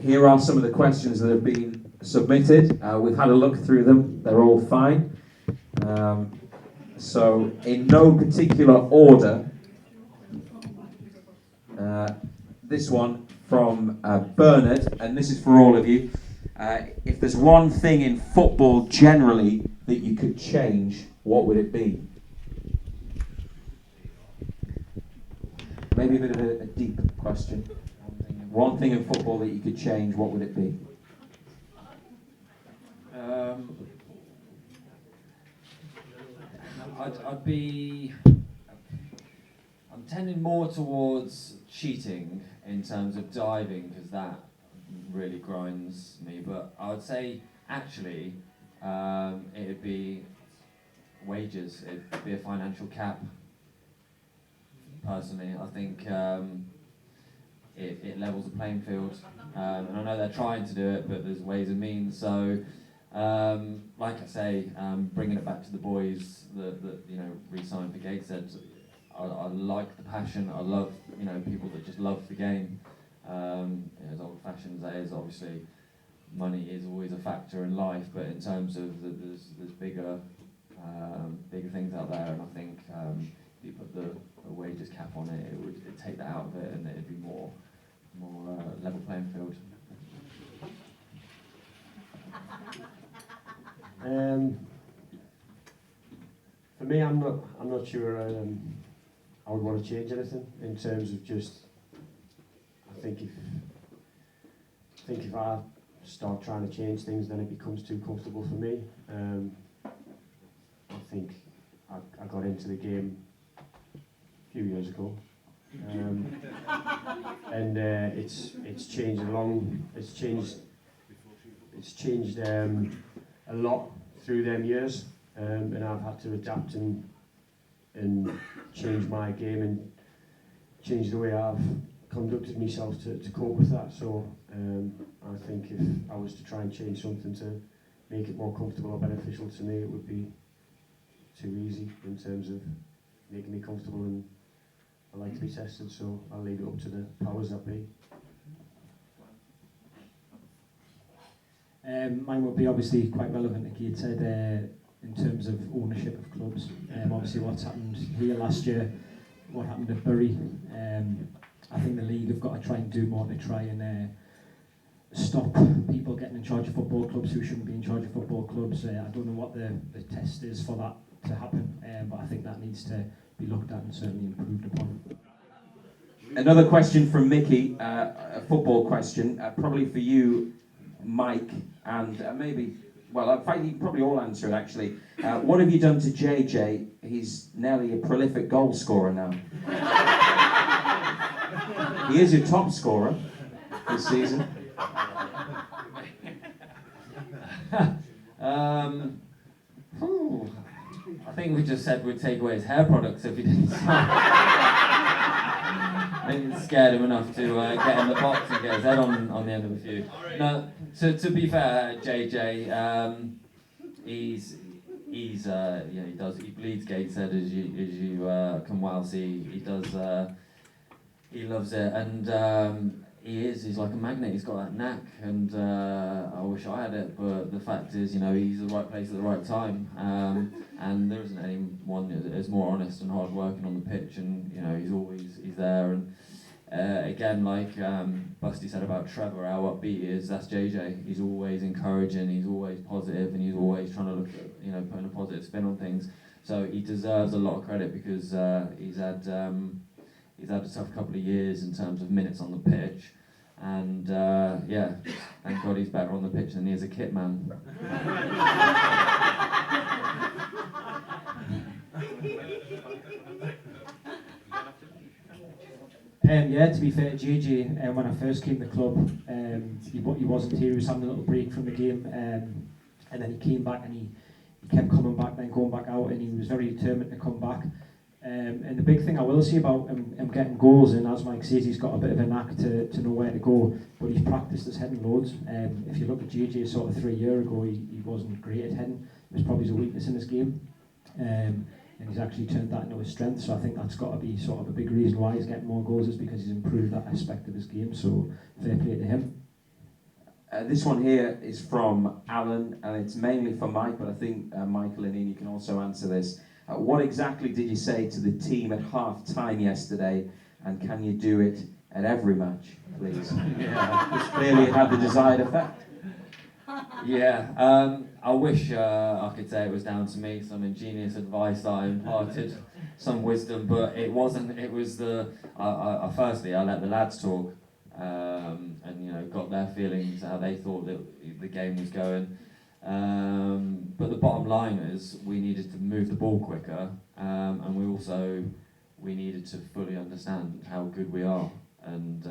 here are some of the questions that have been submitted. We've had a look through them. They're all fine. So, in no particular order, this one from Bernard, and this is for all of you. If there's one thing in football generally that you could change, what would it be? Maybe a bit of a deep question. One thing in football that you could change, what would it be? I'm tending more towards cheating in terms of diving, because that really grinds me. But I would say, actually, it would be wages. It would be a financial cap. Personally, I think it levels the playing field, and I know they're trying to do it, but there's ways and means. So, like I say, bringing it back to the boys that re-signed for Gateshead, I like the passion. I love people that just love the game. As old-fashioned as that is, obviously, money is always a factor in life, but in terms of there's bigger things out there, and I think if you put the wages cap on it, it'd take that out of it, and it'd be more level playing field. For me, I'm not sure I would want to change anything in terms of just. I think if I start trying to change things, then it becomes too comfortable for me. I think I got into the game a few years ago, and it's changed along. It's changed a lot through them years, and I've had to adapt and change my game and change the way I've conducted myself to cope with that. So I think if I was to try and change something to make it more comfortable or beneficial to me, it would be too easy in terms of making me comfortable, and I like to be tested, so I'll leave it up to the powers that be. Mine would be obviously quite relevant, like you said, in terms of ownership of clubs. Obviously what's happened here last year, what happened at Bury, I think the league have got to try and do more to try and stop people getting in charge of football clubs who shouldn't be in charge of football clubs. I don't know what the test is for that to happen, but I think that needs to be looked at and certainly improved upon. Another question from Mickey, a football question, probably for you, Mike, and maybe, well, in fact, you can probably all answer it actually. What have you done to JJ? He's nearly a prolific goal scorer now. He is your top scorer this season. I think we just said we'd take away his hair products if he didn't sign. Maybe it scared him enough to get in the box and get his head on the end of a few. No, to be fair, JJ, he bleeds Gateshead as you can well see. He does. He loves it, and he's like a magnet. He's got that knack, and I wish I had it. But the fact is, he's the right place at the right time, and there isn't anyone that's more honest and hard working on the pitch. And he's there. And again, like Busty said about Trevor, how upbeat he is. That's JJ. He's always encouraging. He's always positive, and he's always trying to look at putting a positive spin on things. So he deserves a lot of credit because he's had a tough couple of years in terms of minutes on the pitch, and thank God he's better on the pitch than he is a kit man. To be fair to JJ, when I first came to the club, he wasn't here. He was having a little break from the game, and then he came back and he kept coming back, then going back out, and he was very determined to come back. And the big thing I will say about him getting goals, and as Mike says, he's got a bit of a knack to know where to go, but he's practiced his heading loads. If you look at JJ sort of 3 years ago, he wasn't great at heading. It was probably a weakness in his game. And he's actually turned that into his strength, so I think that's got to be sort of a big reason why he's getting more goals, is because he's improved that aspect of his game, so fair play to him. This one here is from Alan, and it's mainly for Mike, but I think Michael and Ian, you can also answer this. What exactly did you say to the team at half-time yesterday, and can you do it at every match, please? Because clearly it had the desired effect. Yeah, I wish I could say it was down to me, some ingenious advice that I imparted, some wisdom, but it wasn't. It was firstly, I let the lads talk, and got their feelings, how they thought that the game was going. But the bottom line is we needed to move the ball quicker, and we needed to fully understand how good we are, and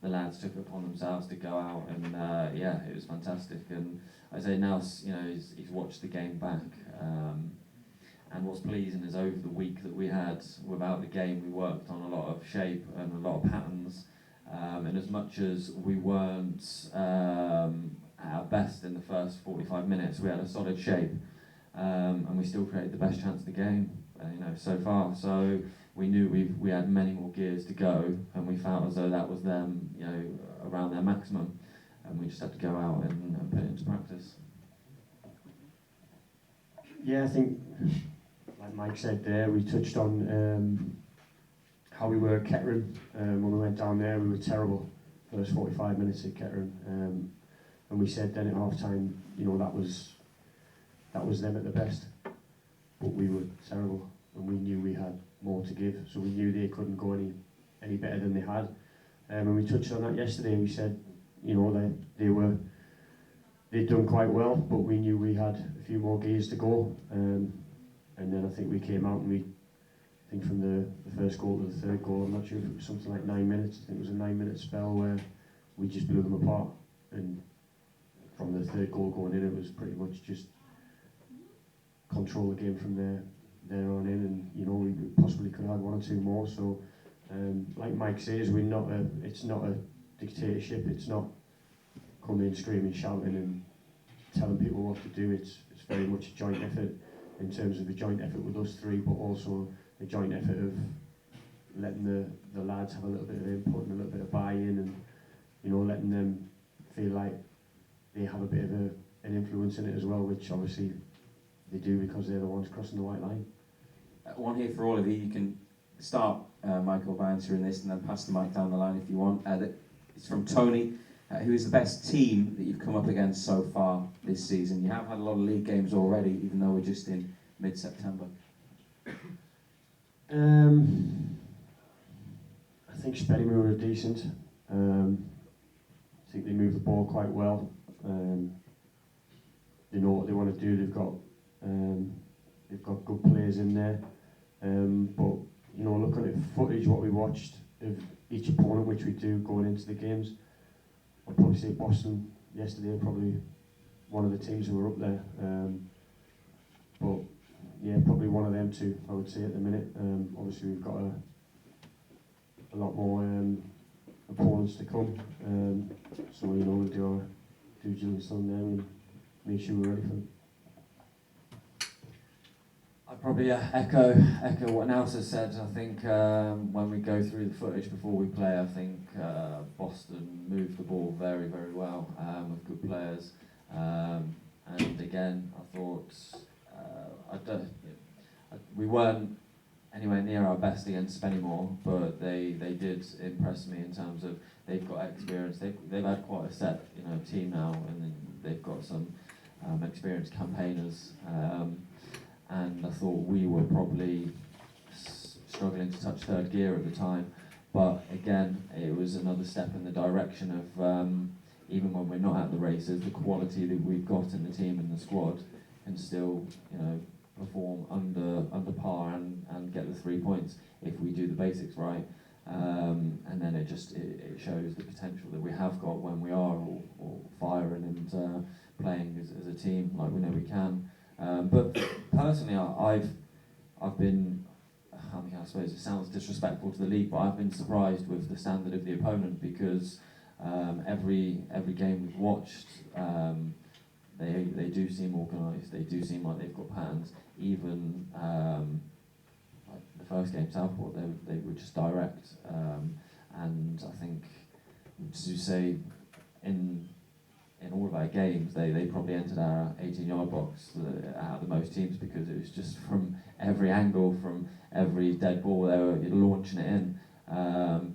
the lads took it upon themselves to go out, and it was fantastic. And I say now, he's watched the game back, and what's pleasing is over the week that we had without the game, we worked on a lot of shape and a lot of patterns. And as much as we weren't at our best in the first 45 minutes, we had a solid shape, and we still created the best chance of the game, so far. So we knew we had many more gears to go, and we felt as though that was them, around their maximum, and we just had to go out and put it into practice. Yeah, I think, like Mike said there, we touched on how we were at Kettering. When we went down there, we were terrible first 45 minutes at Kettering, and we said then at half time, that was them at the best, but we were terrible, and we knew we had more to give, so we knew they couldn't go any better than they had. And we touched on that yesterday. We said, they'd done quite well, but we knew we had a few more gears to go. And then I think we came out, and I think from the first goal to the third goal, I'm not sure if it was something like 9 minutes. I think it was a 9-minute spell where we just blew them apart. And from the third goal going in, it was pretty much just control the game from there on in, and we possibly could have had one or two more. So, like Mike says, it's not a dictatorship. It's not coming in screaming, shouting, and telling people what to do. It's very much a joint effort in terms of the joint effort with us three, but also the joint effort of letting the lads have a little bit of input and a little bit of buy-in, and letting them feel like they have a bit of an influence in it as well, which obviously they do because they're the ones crossing the white line. One here for all of you. You can start, Michael, by answering this, and then pass the mic down the line if you want. It's from Tony. Who is the best team that you've come up against so far this season? You have had a lot of league games already, even though we're just in mid-September. I think Spennymoor were decent. I think they move the ball quite well. They know what they want to do. They've got good players in there. But looking at footage, what we watched of each opponent, which we do going into the games, I'd probably say Boston yesterday are probably one of the teams who were up there. But yeah, probably one of them two, I would say at the minute. Obviously we've got a lot more opponents to come. So we'll do our due diligence on them and make sure we're ready for them. I'd probably echo what Nelson said. I think when we go through the footage before we play, I think Boston moved the ball very, very well with good players. And again, I thought we weren't anywhere near our best against Spennymoor, but they did impress me in terms of they've got experience. They've had quite a set team now, and then they've got some experienced campaigners. And I thought we were probably struggling to touch third gear at the time, but again, it was another step in the direction of even when we're not at the races, the quality that we've got in the team and the squad can still perform under par and get the 3 points if we do the basics right. And then it shows the potential that we have got when we are all firing and playing as a team like we know we can. But personally, I've been, I suppose it sounds disrespectful to the league, but I've been surprised with the standard of the opponent because every game we've watched, they do seem organised, they do seem like they've got patterns. Even like the first game, Southport, they were just direct, and I think, as you say, in in all of our games, they probably entered our 18-yard box out of the most teams, because it was just from every angle, from every dead ball, they were launching it in.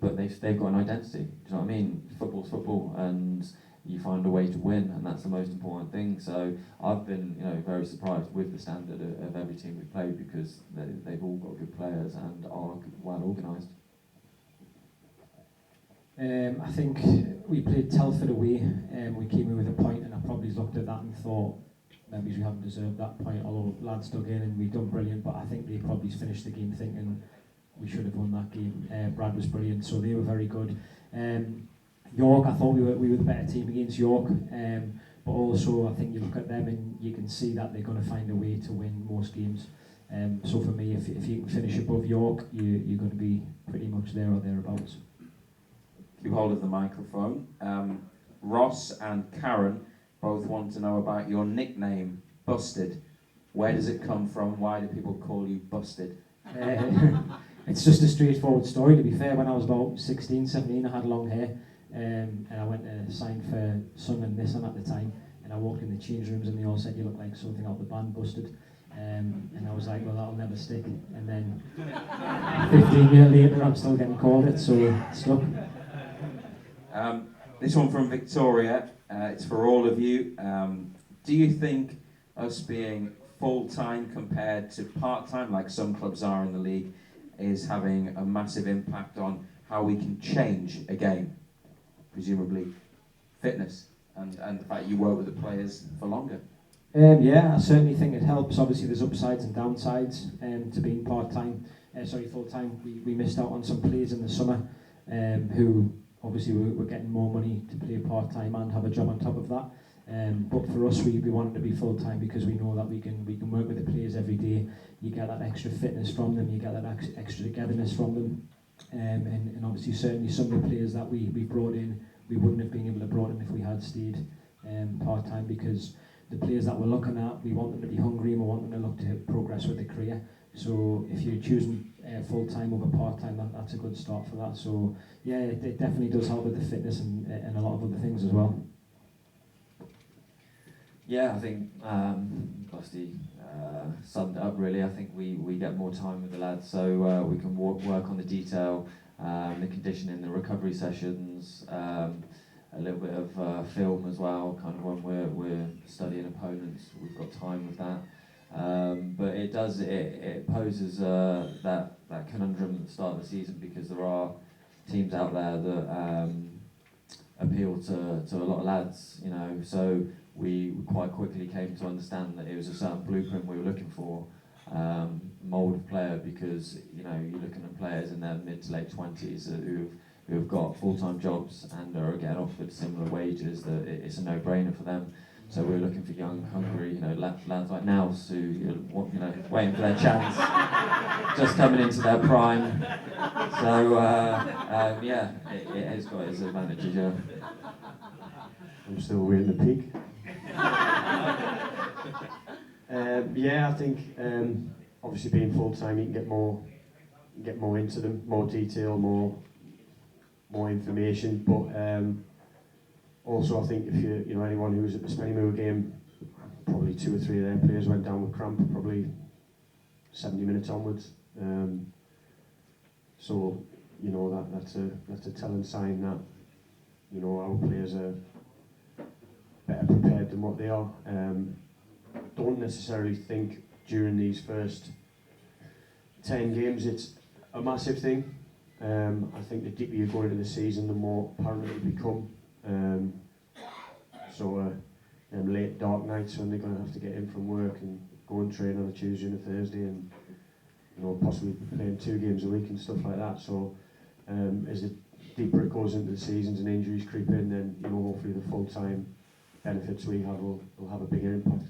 But they've got an identity. Do you know what I mean? Football's football, and you find a way to win, and that's the most important thing. So I've been, very surprised with the standard of every team we've played, because they've all got good players and are well organised. I think we played Telford away, and we came in with a point, and I probably looked at that and thought maybe we haven't deserved that point, although lads dug in and we've done brilliant, but I think they probably finished the game thinking we should have won that game. Brad was brilliant, so they were very good. York, I thought we were the better team against York, but also I think you look at them and you can see that they're going to find a way to win most games. So for me, if you can finish above York, you're going to be pretty much there or thereabouts. Keep hold of the microphone. Ross and Karen both want to know about your nickname, Busted. Where does it come from? Why do people call you Busted? It's just a straightforward story, to be fair. When I was about 16, 17, I had long hair, and I went to sign for Sun and Nissan at the time, and I walked in the change rooms and they all said, you look like something out of the band Busted. And I was like, well, that'll never stick. And then 15 years later, I'm still getting called it, so it stuck. This one from Victoria, it's for all of you. Do you think us being full-time compared to part-time, like some clubs are in the league, is having a massive impact on how we can change a game? Presumably fitness and the fact you work with the players for longer. Yeah, I certainly think it helps. Obviously there's upsides and downsides to being full-time. We missed out on some players in the summer who obviously we're getting more money to play part-time and have a job on top of that. But for us, we wanted to be full-time because we know that we can work with the players every day. You get that extra fitness from them, you get that extra togetherness from them. And obviously certainly some of the players that we brought in, we wouldn't have been able to brought in if we had stayed part-time, because the players that we're looking at, we want them to be hungry and we want them to look to progress with their career. So if you're choosing full-time over part-time, that's a good start for that. So yeah, it definitely does help with the fitness and a lot of other things as well. Yeah, I think Busty summed it up really. I think we get more time with the lads, so we can work on the detail, the conditioning, the recovery sessions, a little bit of film as well, kind of when we're studying opponents, we've got time with that. But it poses that conundrum at the start of the season, because there are teams out there that appeal to a lot of lads, so we quite quickly came to understand that it was a certain blueprint we were looking for, mould of player, because you're looking at players in their mid to late 20s who've got full-time jobs and are getting offered similar wages, that it's a no-brainer for them. So we're looking for young, hungry, lads like Nels who, waiting for their chance, just coming into their prime. So yeah, it has got its advantages. Yeah. I'm still waiting to peak. Yeah, I think obviously being full time, you can get more into them, more detail, more information. But also, I think if anyone who was at the Spennymoor game, probably 2 or 3 of their players went down with cramp, probably 70 minutes onwards. So that's a telling sign that our players are better prepared than what they are. Don't necessarily think during these first 10 games it's a massive thing. I think the deeper you go into the season, the more apparent it will become. Late dark nights when they're going to have to get in from work and go and train on a Tuesday and a Thursday, and possibly playing 2 games a week and stuff like that. So as the deeper it goes into the seasons and injuries creep in, then hopefully the full-time benefits we have will have a bigger impact.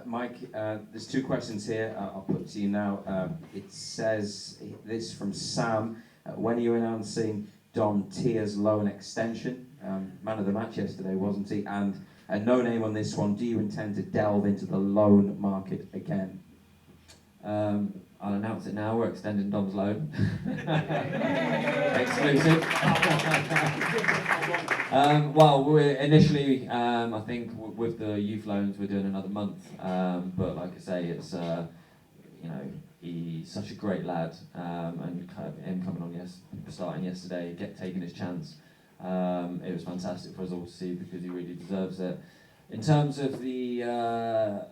Mike, there's 2 questions here I'll put to you now. It says, this from Sam, when are you announcing Dom Tier's loan extension? Man of the match yesterday, wasn't he? And no name on this one, do you intend to delve into the loan market again? I'll announce it now, we're extending Dom's loan. Exclusive. Well, we're initially, I think with the youth loans, we're doing another month. But like I say, it's he's such a great lad, and kind of him coming on starting yesterday, taking his chance. It was fantastic for us all to see because he really deserves it. In terms of the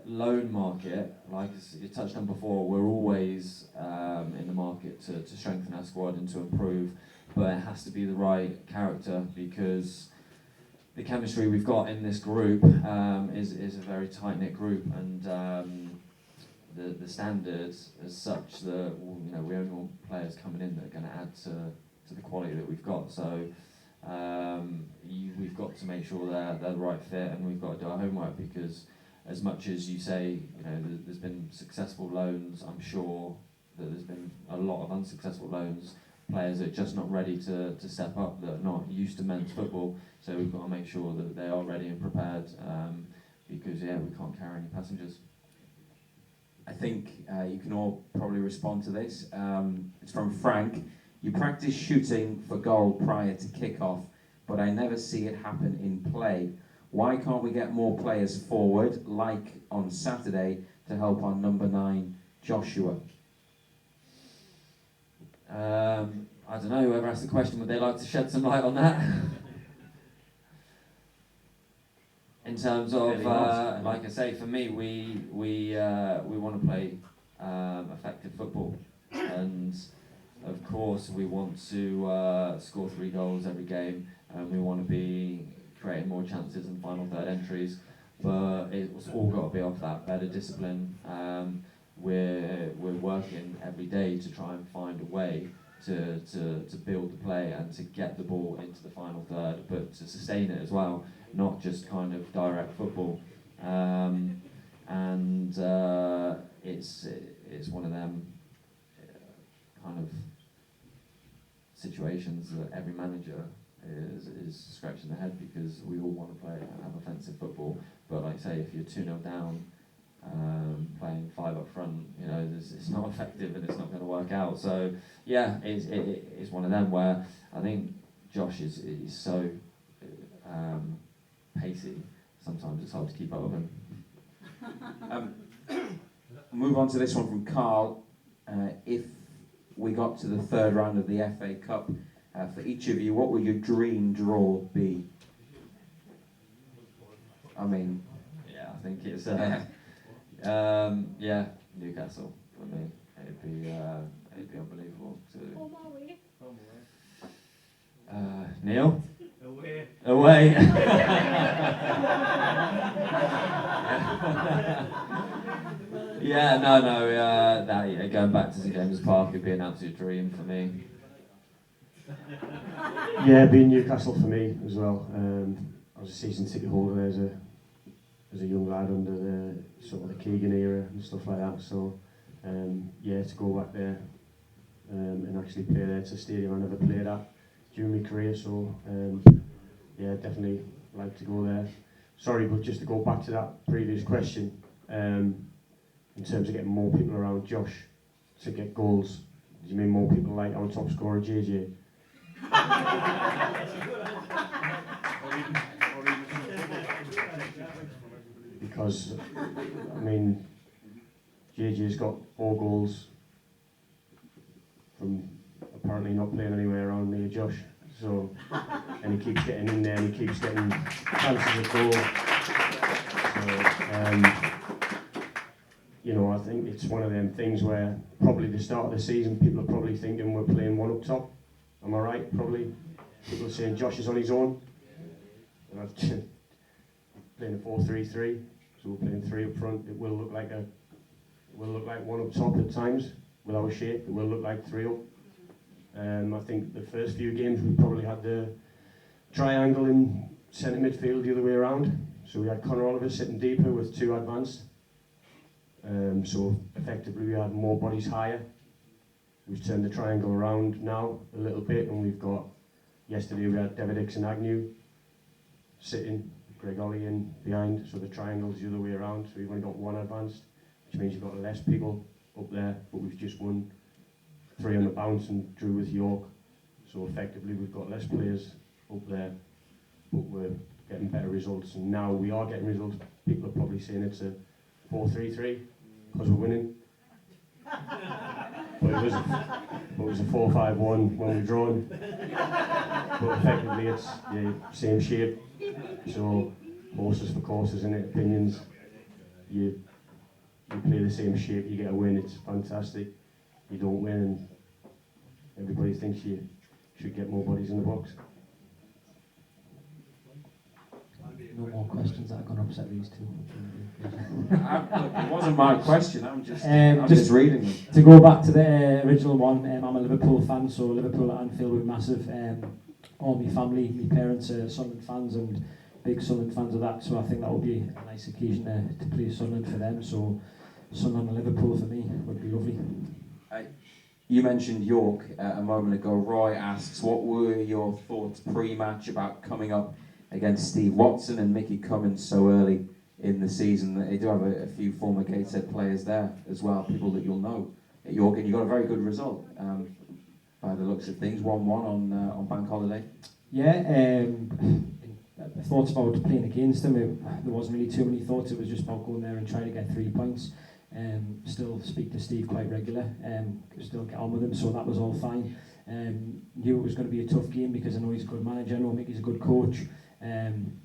loan market, like you touched on before, we're always in the market to strengthen our squad and to improve, but it has to be the right character because the chemistry we've got in this group is a very tight-knit group, and the standards as such that we only want players coming in that are going to add to the quality that we've got. So we've got to make sure they're the right fit, and we've got to do our homework because as much as you say, there's been successful loans, I'm sure that there's been a lot of unsuccessful loans, players that are just not ready to step up, that are not used to men's football. So we've got to make sure that they are ready and prepared because we can't carry any passengers. I think you can all probably respond to this. It's from Frank. You practice shooting for goal prior to kick-off, but I never see it happen in play. Why can't we get more players forward, like on Saturday, to help our number 9, Joshua? I don't know, whoever asked the question, would they like to shed some light on that? In terms of, like I say, for me, we want to play effective football, and of course we want to score 3 goals every game, and we want to be creating more chances and final third entries, but it's all got to be off that better discipline. We're working every day to try and find a way to build the play and to get the ball into the final third, but to sustain it as well, not just kind of direct football. It's one of them kind of situations that every manager is scratching their head because we all want to have offensive football, but like I say, if you're 2-0 down, playing 5 up front, it's not effective and it's not going to work out. So yeah, it's one of them where I think Josh is so pacey. Sometimes it's hard to keep up with him. Move on to this one from Carl. If we got to the 3rd round of the FA Cup, for each of you, what would your dream draw be? I mean, yeah, I think it's Newcastle for me. It'd be unbelievable to. Neil? Away. Going back to St James's Park would be an absolute dream for me. Yeah, being Newcastle for me as well. I was a season ticket holder as a young lad under the sort of the Keegan era and stuff like that. So to go back there and actually play there, it's a stadium I never played at during my career. So definitely like to go there. Sorry, but just to go back to that previous question, in terms of getting more people around Josh to get goals, do you mean more people like our top scorer JJ? Because I mean, JJ's got 4 goals from apparently not playing anywhere around me or Josh. So, and he keeps getting in there and he keeps getting chances of goal. So, I think it's one of them things where probably the start of the season people are probably thinking we're playing 1 up top. Am I right? Probably. People are saying Josh is on his own. And I've playing a 4-3-3, so we're playing 3 up front. It will look like 1 up top at times with our shape. It will look like 3 up. I think the first few games we probably had the triangle in centre midfield the other way around. So we had Conor Oliver sitting deeper with 2 advanced. So effectively we had more bodies higher. We've turned the triangle around now a little bit, and we've got, yesterday we had David Dixon Agnew sitting, Greg Ollie in behind, so the triangle's the other way around. So we've only got 1 advanced, which means you've got less people up there, but we've just won 3 on the bounce and drew with York. So effectively we've got less players up there. but we're getting better results. And now we are getting results. People are probably saying it's a 4-3-3 because we're winning. But it was a 4-5-1 when we're drawn. But effectively it's the same shape. So horses for courses, in opinions. You play the same shape, you get a win, it's fantastic. You don't win and everybody thinks you should get more bodies in the box. No more questions that are going to upset these two. Look, it wasn't my question. I'm just Just reading them. To go back to the original one, I'm a Liverpool fan, so Liverpool at Anfield were massive. All my family, my parents are Sunderland fans and big Sunderland fans of that, so I think that would be a nice occasion to play Sunderland for them. So Sunderland and Liverpool for me would be lovely. You mentioned York a moment ago. Roy asks, what were your thoughts pre-match about coming up against Steve Watson and Mickey Cummins so early in the season? They do have a few former Gateshead players there as well, people that you'll know at York, and you got a very good result by the looks of things, 1-1 on Bank Holiday. Yeah, thoughts about playing against them, there wasn't really too many thoughts. It was just about going there and trying to get 3 points. Still speak to Steve quite regular, still get on with him, so that was all fine. Knew it was going to be a tough game because I know he's a good manager, I know Mickey's a good coach, and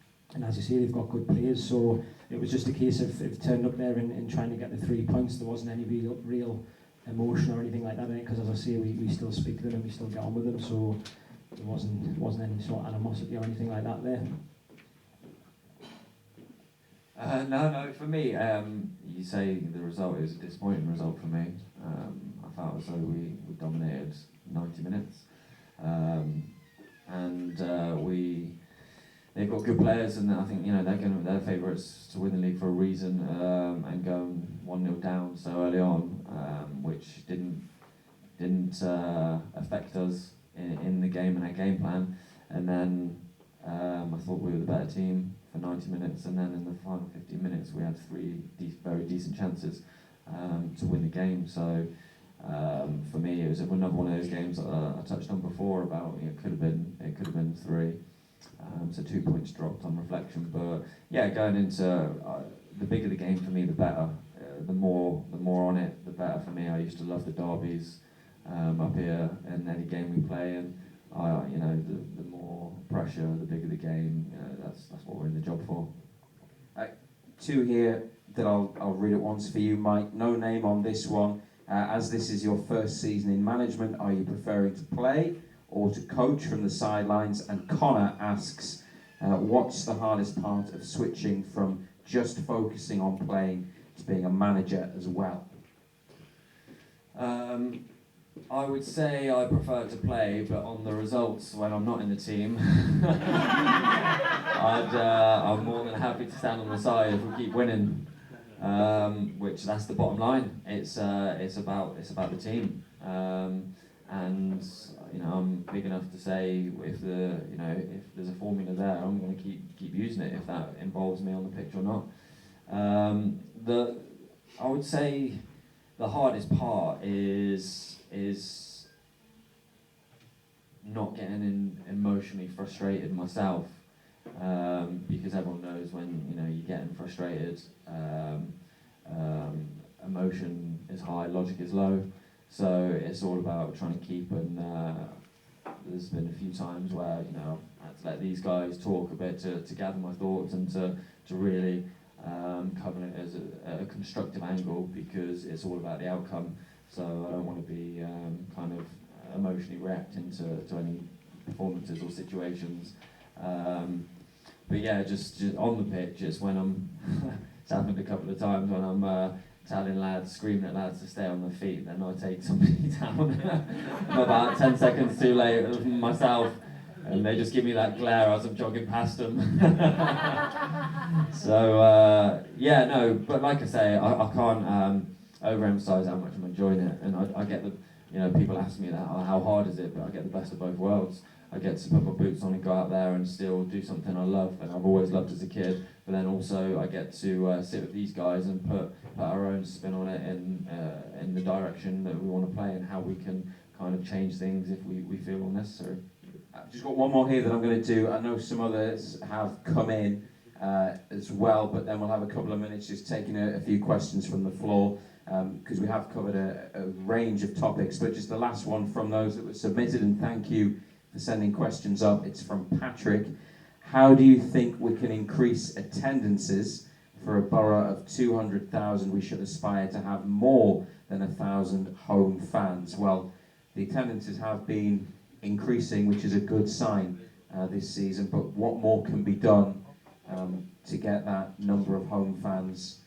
as you say, they've got good players, so it was just a case of turning up there and trying to get the 3 points. There wasn't any real emotion or anything like that in it, because as I say, we still speak to them and we still get on with them, so there wasn't any sort of animosity or anything like that there. No, for me, you say the result is a disappointing result for me. I felt as though we dominated 90 minutes. They've got good players, and I think they're favourites to win the league for a reason, and going 1-0 down so early on, which didn't affect us in the game and our game plan. And then I thought we were the better team for 90 minutes, and then in the final 15 minutes we had 3 very decent chances to win the game. So for me, it was another one of those games that I touched on before about it could have been 3. So 2 points dropped on reflection. But yeah, going into the bigger the game for me, the better. The more on it, the better for me. I used to love the derbies up here, and any game we play, and the more pressure, the bigger the game. That's what we're in the job for. 2 here that I'll read at once for you, Mike. No name on this one. As this is your first season in management, are you preferring to play or to coach from the sidelines? And Connor asks, what's the hardest part of switching from just focusing on playing to being a manager as well? I would say I prefer to play, but on the results when I'm not in the team, I'm more than happy to stand on the side if we keep winning. Which that's the bottom line. It's about the team, and I'm big enough to say if there's a formula there, I'm going to keep using it if that involves me on the pitch or not. I would say the hardest part is not getting emotionally frustrated myself, because everyone knows when you're getting frustrated, emotion is high, logic is low. So it's all about trying to keep, and there's been a few times where I had to let these guys talk a bit to gather my thoughts and to really cover it as a constructive angle, because it's all about the outcome. So I don't want to be kind of emotionally reacting to any performances or situations. But yeah, just on the pitch, it's when I'm it's happened a couple of times when I'm telling lads, screaming at lads to stay on their feet, then I take somebody down I'm about 10 seconds too late myself, and they just give me that glare as I'm jogging past them. So yeah, no, but like I say, I can't overemphasize how much I'm enjoying it, and I get the people ask me that, how hard is it, but I get the best of both worlds. I get to put my boots on and go out there and still do something I love, and I've always loved as a kid. But then also I get to sit with these guys and put our own spin on it in the direction that we want to play, and how we can kind of change things if we feel necessary. just got one more here that I'm going to do. I know some others have come in as well, but then we'll have a couple of minutes just taking a few questions from the floor, because we have covered a range of topics. But just the last one from those that were submitted, and thank you for sending questions up. It's from Patrick. How do you think we can increase attendances for a borough of 200,000? We should aspire to have more than 1,000 home fans. Well, the attendances have been increasing, which is a good sign this season, but what more can be done to get that number of home fans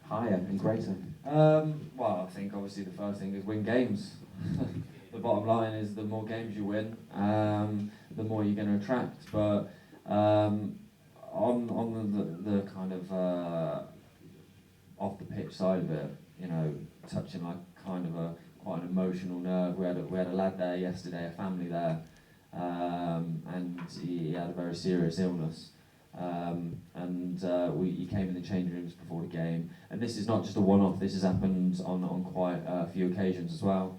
higher and greater? Well, I think obviously the first thing is win games. The bottom line is the more games you win, the more you're going to attract. But on the kind of off the pitch side of it, you know, touching like kind of quite an emotional nerve. We had a lad there yesterday, a family there, and he had a very serious illness. He came in the changing rooms before the game, and this is not just a one-off. This has happened on quite a few occasions as well.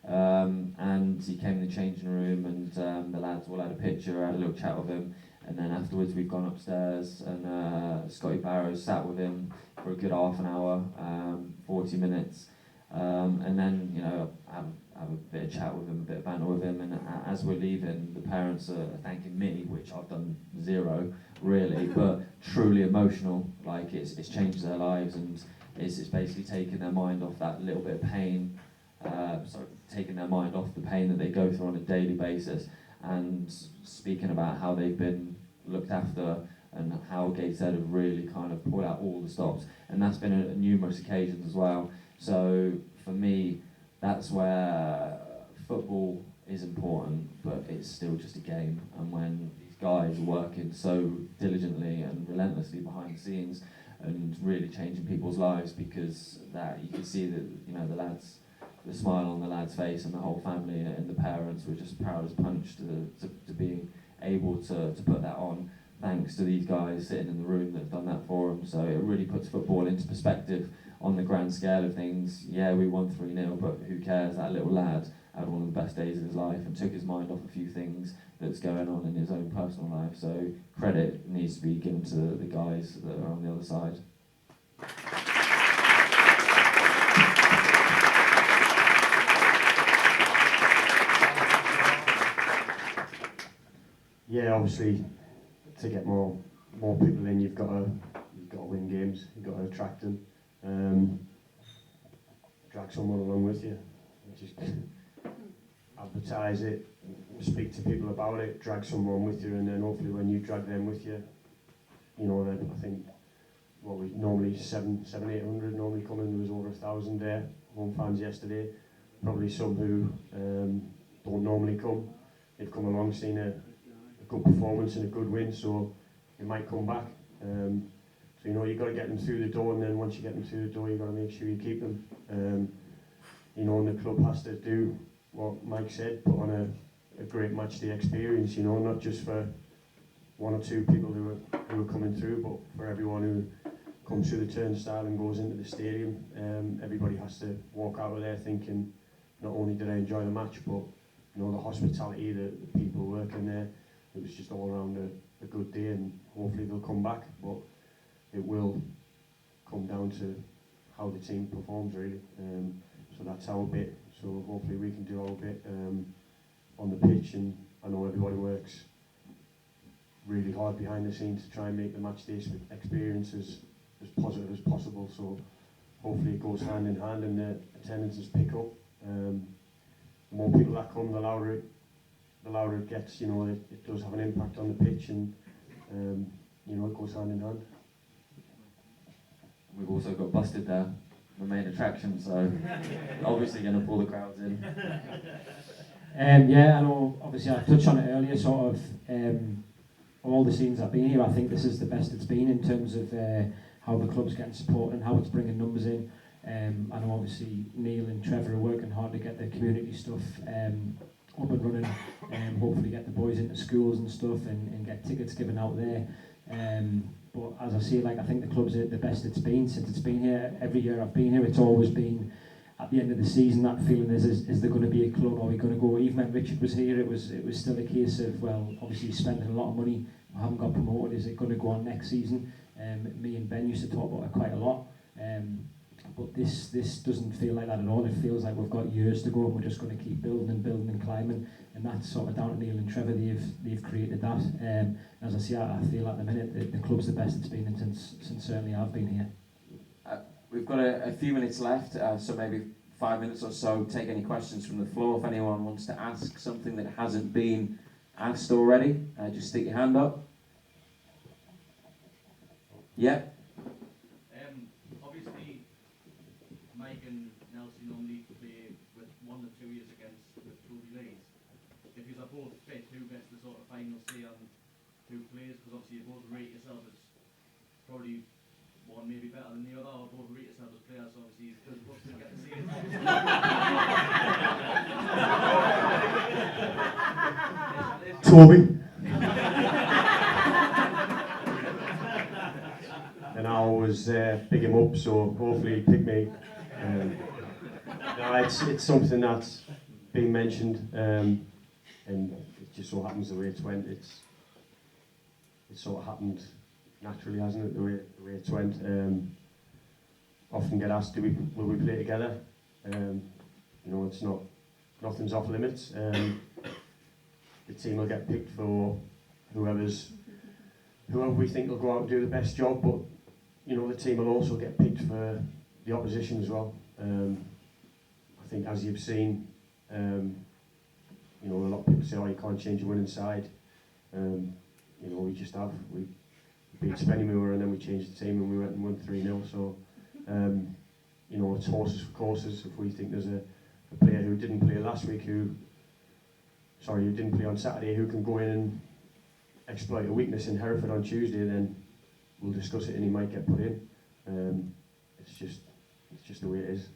And he came in the changing room, and the lads all had a picture, had a little chat with him, and then afterwards we've gone upstairs, and Scotty Barrows sat with him for a good half an hour, 40 minutes, and then, you know, have a bit of chat with him, a bit of banter with him, and as we're leaving, the parents are thanking me, which I've done zero, really, but truly emotional. Like, it's changed their lives, and it's basically taken their mind off that little bit of pain, taking their mind off the pain that they go through on a daily basis, and speaking about how they've been looked after and how Gateshead have really kind of pulled out all the stops, and that's been at numerous occasions as well. So for me, that's where football is important, but it's still just a game, and when these guys are working so diligently and relentlessly behind the scenes and really changing people's lives, because that you can see that, you know, the smile on the lad's face, and the whole family and the parents were just proud as punch to being able to put that on, thanks to these guys sitting in the room that have done that for them. So it really puts football into perspective on the grand scale of things. Yeah, we won 3-0, but who cares? That little lad had one of the best days of his life and took his mind off a few things that's going on in his own personal life. So credit needs to be given to the guys that are on the other side. Yeah, obviously, to get more people in, you've got to win games. You've got to attract them. Drag someone along with you. Just advertise it. Speak to people about it. Drag someone with you, and then hopefully when you drag them with you, you know, I think what we normally 800 normally come in. There was over 1,000 there. Home fans yesterday. Probably some who don't normally come. They've come along, seen a good performance and a good win, so they might come back. So, you know, you've got to get them through the door, and then once you get them through the door, you've got to make sure you keep them. You know, and the club has to do what Mike said, put on a great match day experience, you know, not just for one or two people who are coming through, but for everyone who comes through the turnstile and goes into the stadium. Everybody has to walk out of there thinking, not only did I enjoy the match, but, you know, the hospitality, the people working there. It was just all around a good day, and hopefully they'll come back, but it will come down to how the team performs, really. So that's our bit, so hopefully we can do our bit on the pitch, and I know everybody works really hard behind the scenes to try and make the match day experience as positive as possible, so hopefully it goes hand in hand and the attendances pick up. The more people that come, the louder it gets, you know, it does have an impact on the pitch, and you know, it goes hand in hand. We've also got Busted there, the main attraction, so obviously going to pull the crowds in. Yeah, I know, obviously I touched on it earlier, sort of, all the scenes I've been here, I think this is the best it's been in terms of how the club's getting support and how it's bringing numbers in. I know obviously Neil and Trevor are working hard to get the community stuff up and running, and hopefully get the boys into schools and stuff, and get tickets given out there. But as I say, like, I think the club's the best it's been since it's been here. Every year I've been here, it's always been at the end of the season, that feeling is there going to be a club? Are we going to go? Even when Richard was here, it was still a case of, well, obviously spending a lot of money, we haven't got promoted. Is it going to go on next season? Me and Ben used to talk about it quite a lot. But this doesn't feel like that at all. It feels like we've got years to go and we're just going to keep building and building and climbing. And that's sort of down to Neil and Trevor. They've created that. As I say, I feel at the minute the club's the best it's been in since certainly I've been here. We've got a few minutes left, so maybe 5 minutes or so. Take any questions from the floor. If anyone wants to ask something that hasn't been asked already, just stick your hand up. Yeah. Obviously, Mike and Nelson normally play with 1 or 2 years against with two delays. If you're both fit, who gets the sort of final say on who plays? Because obviously you both rate yourself as probably one maybe better than the other, or both rate yourself as players. So obviously you both still get to see it. Toby. And I always pick him up, so hopefully he pick me. No, it's something that's been mentioned, and it just so happens the way it went. It sort of happened naturally, hasn't it? The way it went. Often get asked, will we play together? It's nothing's off limits. The team will get picked for whoever we think will go out and do the best job, but the team will also get picked for the opposition as well. I think, as you've seen, a lot of people say, "Oh, you can't change a winning side." We just have. We beat Spennymoor and then we changed the team and we went and won 3-0. So, it's horses for courses. If we think there's a player who didn't play last week, who didn't play on Saturday, who can go in and exploit a weakness in Hereford on Tuesday, then we'll discuss it and he might get put in. It's just the way it is.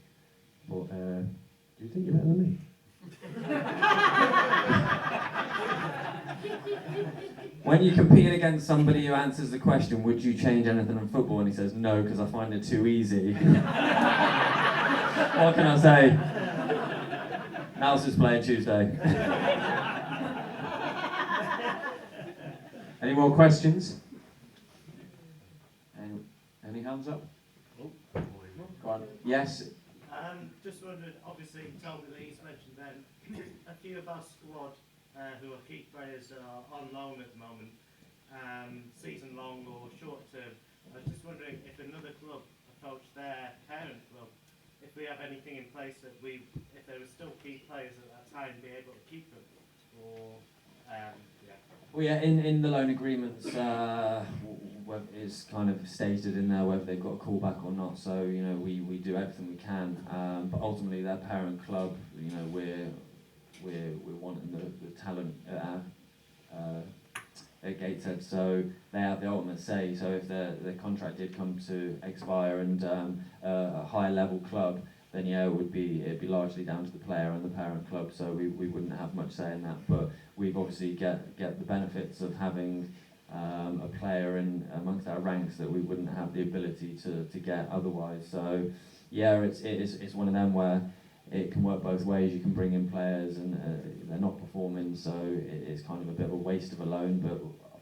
But do you think you're better than me? When you're competing against somebody who answers the question, would you change anything in football? And he says, no, because I find it too easy. What can I say? Nelson's playing Tuesday. Any more questions? Any hands up? Go on. Yes. Just wondered, obviously, Toby Lee's mentioned then, a few of our squad who are key players are on loan at the moment, season long or short term. I was just wondering if another club approached their parent club, if we have anything in place that if there were still key players at that time, be able to keep them, or Well, yeah, in the loan agreements, is kind of stated in there whether they've got a callback or not. So we do everything we can, but ultimately their parent club, we're wanting the talent at Gateshead, so they have the ultimate say. So if their contract did come to expire and a higher level club, then it'd be largely down to the player and the parent club. So we wouldn't have much say in that, but we've obviously get the benefits of having a player in amongst our ranks that we wouldn't have the ability to get otherwise. So it's one of them where it can work both ways. You can bring in players and they're not performing, so it's kind of a bit of a waste of a loan. But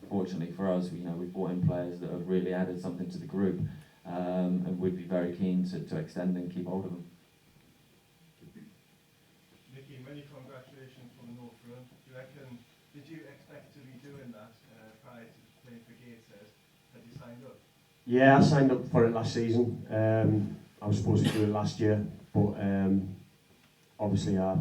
fortunately for us, we've brought in players that have really added something to the group, and we'd be very keen to extend and keep hold of them. Mickey, many congratulations from the North Run. Did you expect to be doing that prior to playing for Gateshead? Had you signed up? Yeah, I signed up for it last season. I was supposed to do it last year, but obviously I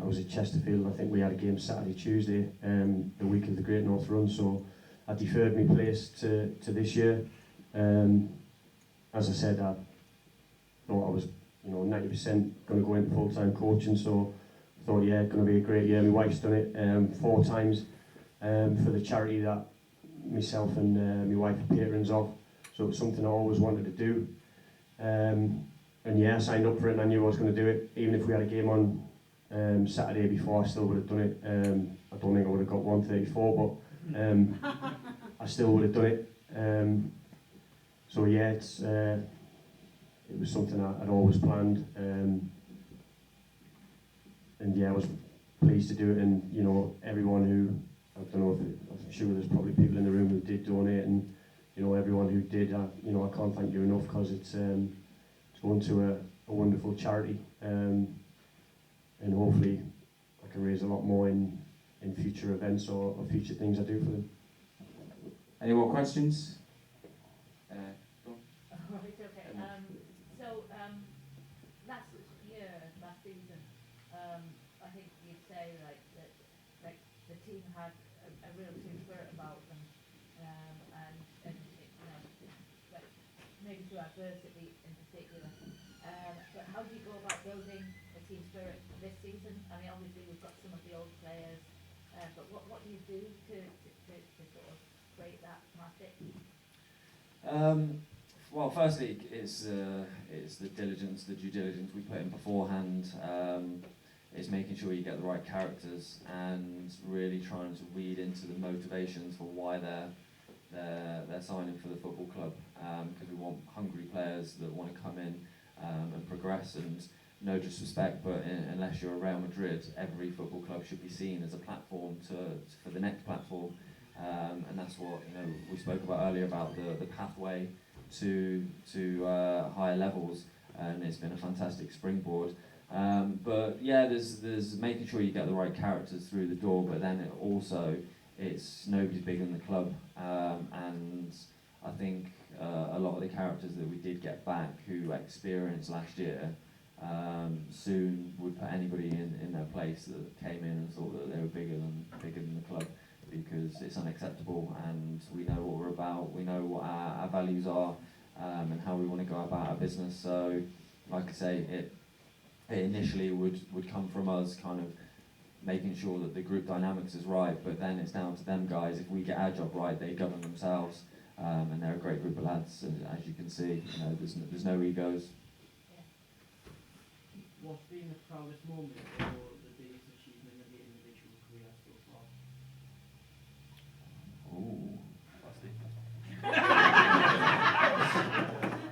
was at Chesterfield. I think we had a game Saturday, Tuesday, the week of the Great North Run, so I deferred my place to this year. As I said, I thought I was 90% going to go into full-time coaching, so I thought, yeah, it's going to be a great year. My wife's done it 4 times for the charity that myself and my wife are patrons of, so it was something I always wanted to do. And yeah, I signed up for it and I knew I was going to do it. Even if we had a game on Saturday before, I still would have done it. I don't think I would have got 134, but I still would have done it. So yeah, it was something I'd always planned. yeah, I was pleased to do it, and you know, everyone who, I don't know if I'm sure there's probably people in the room who did donate, and you know, everyone who did, you know, I can't thank you enough, because it's going to a wonderful charity, and hopefully I can raise a lot more in future events or future things I do for them. Any more questions? Right, okay. Last season, I think you'd say like that, like the team had a real team spirit about them, and it, you know, like maybe through adversity in particular. But how do you go about building a team spirit this season? I mean, obviously we've got some of the old players, but what do you do to sort of create that magic? Well, firstly, it's the diligence, the due diligence we put in beforehand. It's making sure you get the right characters and really trying to read into the motivations for why they're signing for the football club. Because we want hungry players that want to come in and progress. And no disrespect, but unless you're Real Madrid, every football club should be seen as a platform for the next platform. And that's what, you know, we spoke about earlier about the pathway to higher levels, and it's been a fantastic springboard. But yeah, there's making sure you get the right characters through the door, but then it's nobody's bigger than the club, and I think a lot of the characters that we did get back who experienced last year soon would put anybody in their place that came in and thought that they were bigger than the club, because it's unacceptable, and we know what we're about, we know what our values are, and how we want to go about our business. So, like I say, it initially would come from us kind of making sure that the group dynamics is right, but then it's down to them guys. If we get our job right, they govern themselves, and they're a great group of lads, as you can see. You know, there's no egos. What's been the proudest moment for the day's achievement of the individual career so far?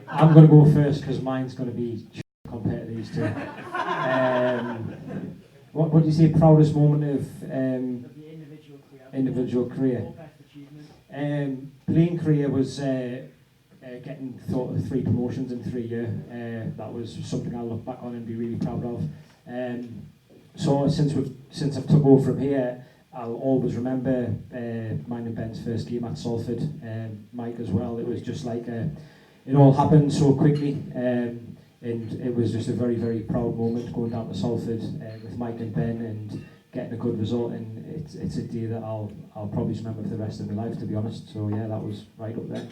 I'm going to go first because mine's going to be compared to these two. What would you say proudest moment of Of the individual career? Or best achievement? Playing career was getting 3 promotions in 3 years. That was something I'll look back on and be really proud of. So since I've took over from here, I'll always remember mine and Ben's first game at Salford, Mike as well. It was just like it all happened so quickly, and it was just a very, very proud moment going down to Salford with Mike and Ben and getting a good result. And it's a day that I'll probably remember for the rest of my life, to be honest. So yeah, that was right up there.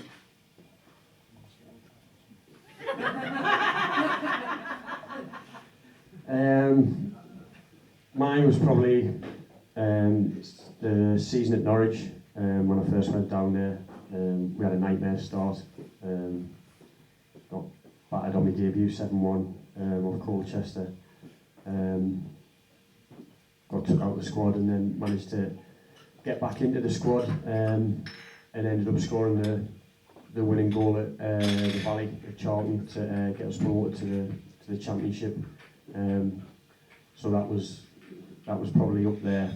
Mine was probably the season at Norwich, when I first went down there. We had a nightmare start. Got battered on my debut 7-1 off Colchester. Got took out of the squad and then managed to get back into the squad, and ended up scoring the winning goal at the Valley at Charlton to get us promoted to the Championship. So that was probably up there.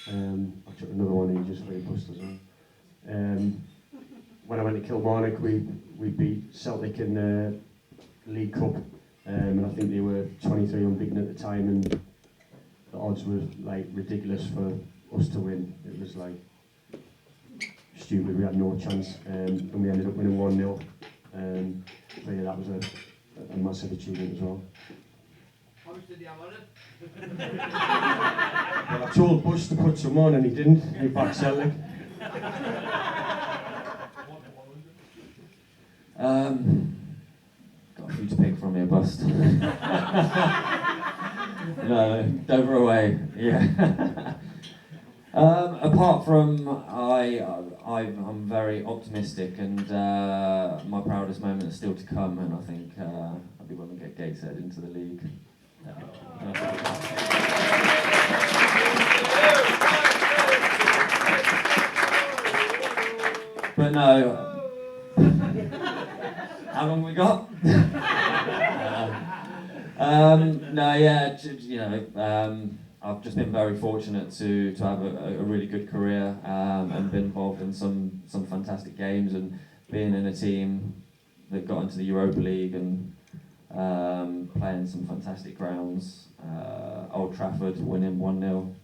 I took another one in just for the bust as well. When I went to Kilmarnock, we beat Celtic in the League Cup, and I think they were 23 unbeaten at the time, and the odds were like ridiculous for us to win. It was like stupid. We had no chance, and we ended up winning 1-0. So yeah, that was a massive achievement as well. How much did you have on it? Well, I told Bush to put some on and he didn't. He backed Celtic. Got a few to pick from here, Bust. No, Dover away. Yeah. Apart from I'm very optimistic, and my proudest moment is still to come, and I think I'll be when we get Gateshead into the league. But no. How long we got? No, yeah, I've just been very fortunate to have a really good career and been involved in some fantastic games and being in a team that got into the Europa League and playing some fantastic grounds. Old Trafford winning 1-0.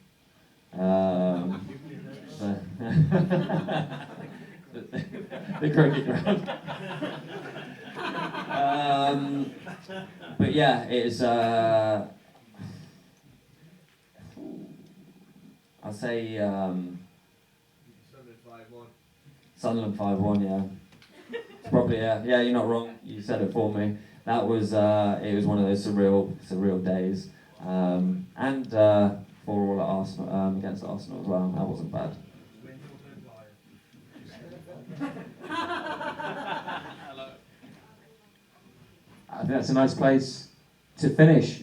The cricket ground. But yeah, it's I'll say Sunderland 5-1, yeah. It's probably yeah, you're not wrong. You said it for me. That was it was one of those surreal days. And 4-4 at Arsenal against Arsenal as well. That wasn't bad. I think that's a nice place to finish.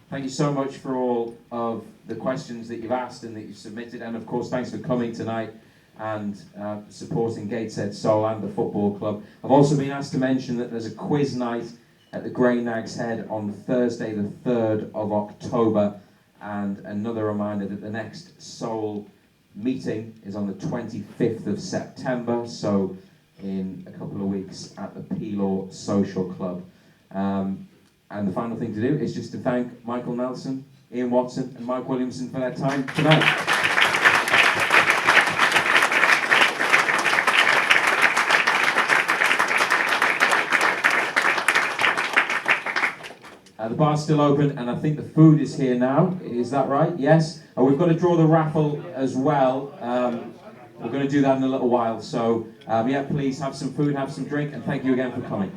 Thank you so much for all of the questions that you've asked and that you've submitted, and of course thanks for coming tonight and supporting Gateshead Soul and the football club. I've also been asked to mention that there's a quiz night at the Grey Nag's Head on Thursday the 3rd of October, and another reminder that the next Soul meeting is on the 25th of September, so in a couple of weeks at the Pelor Social Club. And the final thing to do is just to thank Michael Nelson, Ian Watson and Mike Williamson for their time tonight. The bar's still open, and I think the food is here now. Is that right? Yes? We've got to draw the raffle as well. We're going to do that in a little while. So, yeah, please have some food, have some drink, and thank you again for coming.